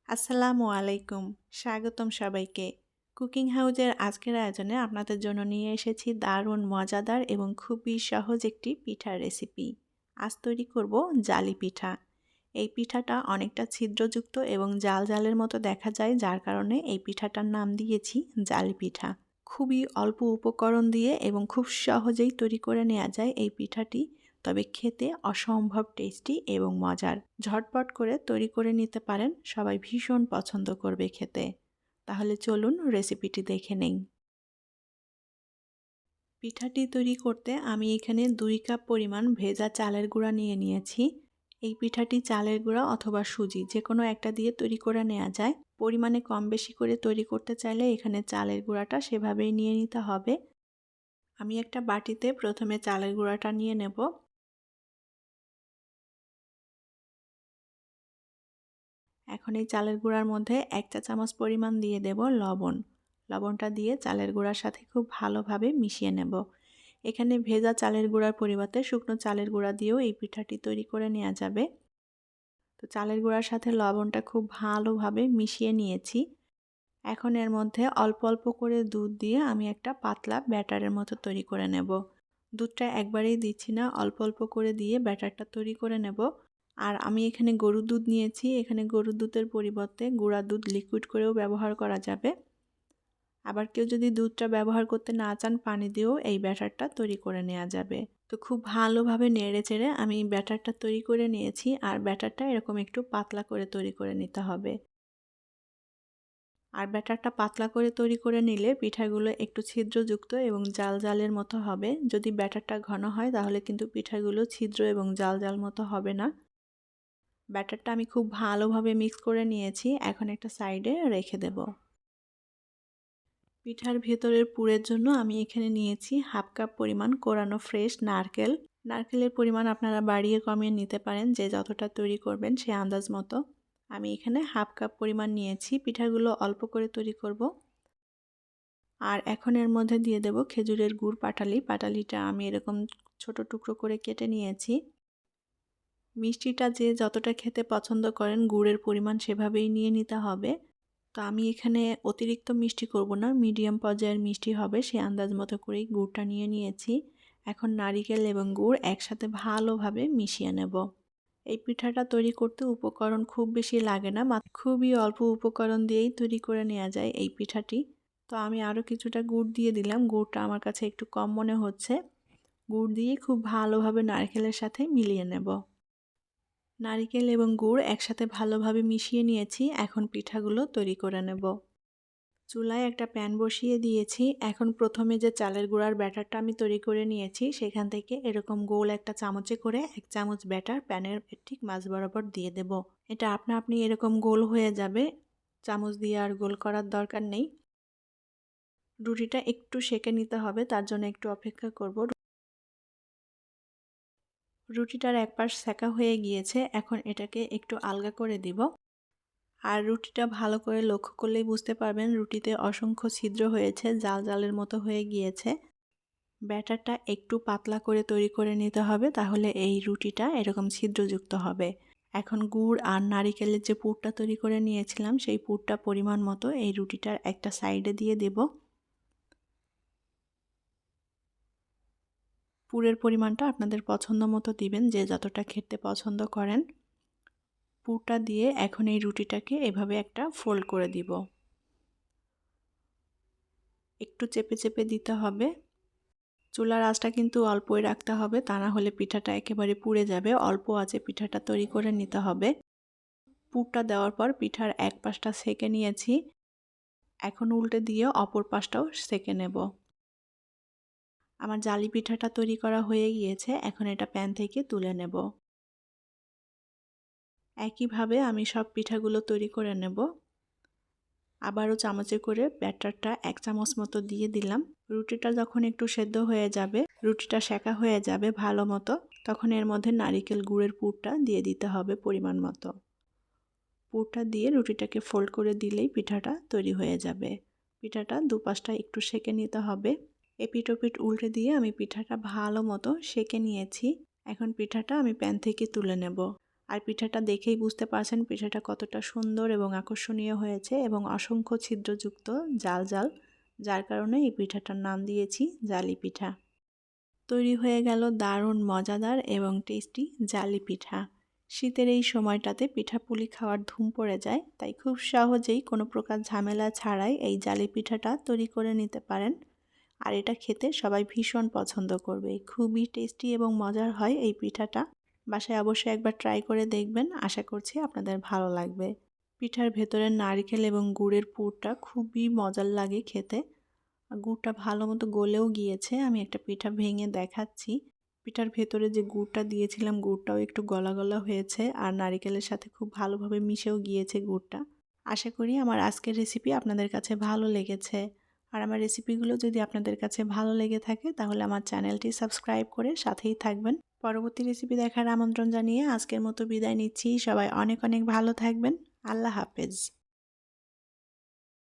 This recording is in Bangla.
আসসালামু আলাইকুম। স্বাগতম সবাইকে। কুকিং হাউজের আজকের আয়োজনে আপনাদের জন্য নিয়ে এসেছি দারুণ মজাদার এবং খুবই সহজ একটি পিঠার রেসিপি। আজ তৈরি করব জালি পিঠা। এই পিঠাটা অনেকটা ছিদ্রযুক্ত এবং জাল জালের মতো দেখা যায়, যার কারণে এই পিঠাটার নাম দিয়েছি জালি পিঠা। খুবই অল্প উপকরণ দিয়ে এবং খুব সহজেই তৈরি করে নেওয়া যায় এই পিঠাটি, তবে খেতে অসম্ভব টেস্টি এবং মজার। ঝটপট করে তৈরি করে নিতে পারেন, সবাই ভীষণ পছন্দ করবে খেতে। তাহলে চলুন রেসিপিটি দেখে নেই। পিঠাটি তৈরি করতে আমি এখানে 2 কাপ পরিমাণ ভেজা চালের গুঁড়া নিয়ে নিয়েছি। এই পিঠাটি চালের গুঁড়া অথবা সুজি যে কোনো একটা দিয়ে তৈরি করে নেওয়া যায়। পরিমাণে কম বেশি করে তৈরি করতে চাইলে এখানে চালের গুঁড়াটা সেভাবেই নিয়ে নিতে হবে। আমি একটা বাটিতে প্রথমে চালের গুঁড়াটা নিয়ে নেব। এখন এই চালের গুঁড়ার মধ্যে 1 চা চামচ পরিমাণ দিয়ে দেব লবণ। লবণটা দিয়ে চালের গুঁড়ার সাথে খুব ভালোভাবে মিশিয়ে নেব। এখানে ভেজা চালের গুঁড়ার পরিবর্তে শুকনো চালের গুঁড়া দিয়েও এই পিঠাটি তৈরি করে নেওয়া যাবে। তো চালের গুঁড়ার সাথে লবণটা খুব ভালোভাবে মিশিয়ে নিয়েছি। এখন এর মধ্যে অল্প অল্প করে দুধ দিয়ে আমি একটা পাতলা ব্যাটারের মতো তৈরি করে নেব। দুধটা একবারেই দিচ্ছি না, অল্প অল্প করে দিয়ে ব্যাটারটা তৈরি করে নেব। আর আমি এখানে গরুর দুধ নিয়েছি। এখানে গরুর দুধের পরিবর্তে গুঁড়া দুধ লিকুইড করেও ব্যবহার করা যাবে। আবার কেউ যদি দুধটা ব্যবহার করতে না চান, পানি দিয়েও এই ব্যাটারটা তৈরি করে নেওয়া যাবে। তো খুব ভালোভাবে নেড়ে চেড়ে আমি ব্যাটারটা তৈরি করে নিয়েছি। আর ব্যাটারটা এরকম একটু পাতলা করে তৈরি করে নিতে হবে। আর ব্যাটারটা পাতলা করে তৈরি করে নিলে পিঠাগুলো একটু ছিদ্রযুক্ত এবং জাল জালের মতো হবে। যদি ব্যাটারটা ঘন হয় তাহলে কিন্তু পিঠাগুলো ছিদ্র এবং জাল জাল মতো হবে না। ব্যাটারটা আমি খুব ভালোভাবে মিক্স করে নিয়েছি। এখন একটা সাইডে রেখে দেব। পিঠার ভেতরের পুরের জন্য আমি এখানে নিয়েছি 1/2 কাপ পরিমাণ কোরানো ফ্রেশ নারকেল। নারকেলের পরিমাণ আপনারা বাড়িয়ে কমিয়ে নিতে পারেন, যে যতটা তৈরি করবেন সে আন্দাজ মতো। আমি এখানে 1/2 কাপ পরিমাণ নিয়েছি। পিঠাগুলো অল্প করে তৈরি করব। আর এখন এর মধ্যে দিয়ে দেব খেজুরের গুড় পাটালি। পাটালিটা আমি এরকম ছোট টুকরো করে কেটে নিয়েছি। মিষ্টিটা যে যতটা খেতে পছন্দ করেন গুড়ের পরিমাণ সেভাবেই নিয়ে নিতে হবে। তো আমি এখানে অতিরিক্ত মিষ্টি করব না, মিডিয়াম পর্যায়ের মিষ্টি হবে সেই আন্দাজ মতো করেই গুড়টা নিয়ে নিয়েছি। এখন নারিকেল এবং গুড় একসাথে ভালোভাবে মিশিয়ে নেব। এই পিঠাটা তৈরি করতে উপকরণ খুব বেশি লাগে না, খুবই অল্প উপকরণ দিয়েই তৈরি করে নেওয়া যায় এই পিঠাটি। তো আমি আরও কিছুটা গুড় দিয়ে দিলাম। গুড়টা আমার কাছে একটু কম মনে হচ্ছে। গুড় দিয়ে খুব ভালোভাবে নারকেলের সাথে মিলিয়ে নেব। নারকেল এবং গুড় একসাথে ভালোভাবে মিশিয়ে নিয়েছি। এখন পিঠাগুলো তৈরি করে নেব। চুলায় একটা প্যান বসিয়ে দিয়েছি। এখন প্রথমে যে চালের গুঁড়ার ব্যাটারটা আমি তৈরি করে নিয়েছি সেখান থেকে এরকম গোল একটা চামচে করে 1 চামচ ব্যাটার প্যানের ঠিক মাঝ বরাবর দিয়ে দেব। এটা আপনি এরকম গোল হয়ে যাবে, চামচ দিয়ে আর গোল করার দরকার নেই। রুটিটা একটু সেঁকে নিতে হবে, তার জন্য একটু অপেক্ষা করব। রুটিটার এক পাশ সেঁকা হয়ে গিয়েছে। এখন এটাকে একটু আলগা করে দিব। আর রুটিটা ভালো করে লক্ষ্য করলেই বুঝতে পারবেন রুটিতে অসংখ্য ছিদ্র হয়েছে, জাল জালের মতো হয়ে গিয়েছে। ব্যাটারটা একটু পাতলা করে তৈরি করে নিতে হবে, তাহলে এই রুটিটা এরকম ছিদ্রযুক্ত হবে। এখন গুড় আর নারিকেলের যে পুরটা তৈরি করে নিয়েছিলাম সেই পুরটা পরিমাণ মতো এই রুটিটার একটা সাইডে দিয়ে দেব। পুরের পরিমাণটা আপনাদের পছন্দ মতো দিবেন, যে যতটা খেতে পছন্দ করেন। পুরটা দিয়ে এখন এই রুটিটাকে এভাবে একটা ফোল্ড করে দিব। একটু চেপে চেপে দিতে হবে। চুলার আঁচটা কিন্তু অল্পই রাখতে হবে, তা না হলে পিঠাটা একেবারে পুড়ে যাবে। অল্প আঁচে পিঠাটা তৈরি করে নিতে হবে। পুরটা দেওয়ার পর পিঠার এক পাশটা সেঁকে নিয়েছি। এখন উল্টে দিয়ে অপর পাশটাও সেঁকে নেব। আমার জালি পিঠাটা তৈরি করা হয়ে গিয়েছে। এখন এটা প্যান থেকে তুলে নেব। একইভাবে আমি সব পিঠাগুলো তৈরি করে নেব। আবারও চামচে করে ব্যাটারটা 1 চামচ মতো দিয়ে দিলাম। রুটিটা যখন একটু সেদ্ধ হয়ে যাবে, রুটিটা সেঁকা হয়ে যাবে ভালো মতো, তখন এর মধ্যে নারিকেল গুড়ের পুরটা দিয়ে দিতে হবে পরিমাণ মতো। পুরটা দিয়ে রুটিটাকে ফোল্ড করে দিলেই পিঠাটা তৈরি হয়ে যাবে। পিঠাটা দুপাশটা একটু সেঁকে নিতে হবে। এপিঠ ওপিঠ উল্টে দিয়ে আমি পিঠাটা ভালো মতো সেঁকে নিয়েছি। এখন পিঠাটা আমি প্যান থেকে তুলে নেব। আর পিঠাটা দেখেই বুঝতে পারছেন পিঠাটা কতটা সুন্দর এবং আকর্ষণীয় হয়েছে এবং অসংখ্য ছিদ্রযুক্ত জাল জাল, যার কারণে এই পিঠাটার নাম দিয়েছি জালি পিঠা। তৈরি হয়ে গেল দারুণ মজাদার এবং টেস্টি জালি পিঠা। শীতের এই সময়টাতে পিঠা পুলি খাওয়ার ধুম পড়ে যায়, তাই খুব সহজেই কোনো প্রকার ঝামেলা ছাড়াই এই জালি পিঠাটা তৈরি করে নিতে পারেন। আর এটা খেতে সবাই ভীষণ পছন্দ করবে। খুবই টেস্টি এবং মজার হয় এই পিঠাটা। বাসায় অবশ্যই একবার ট্রাই করে দেখবেন, আশা করছি আপনাদের ভালো লাগবে। পিঠার ভেতরে নারকেল এবং গুড়ের পুরটা খুবই মজার লাগে খেতে। গুড়টা ভালো মতো গলেও গিয়েছে। আমি একটা পিঠা ভেঙে দেখাচ্ছি। পিঠার ভেতরে যে গুড়টা দিয়েছিলাম গুড়টাও একটু গলা গলা হয়েছে আর নারকেলের সাথে খুব ভালোভাবে মিশেও গিয়েছে গুড়টা। আশা করি আমার আজকের রেসিপি আপনাদের কাছে ভালো লেগেছে। আর আমার রেসিপিগুলো যদি আপনাদের কাছে ভালো লেগে থাকে তাহলে আমার চ্যানেলটি সাবস্ক্রাইব করে সাথেই থাকবেন। পরবর্তী রেসিপি দেখার আমন্ত্রণ জানিয়ে আজকের মতো বিদায় নিচ্ছি। সবাই অনেক অনেক ভালো থাকবেন। আল্লাহ হাফেজ।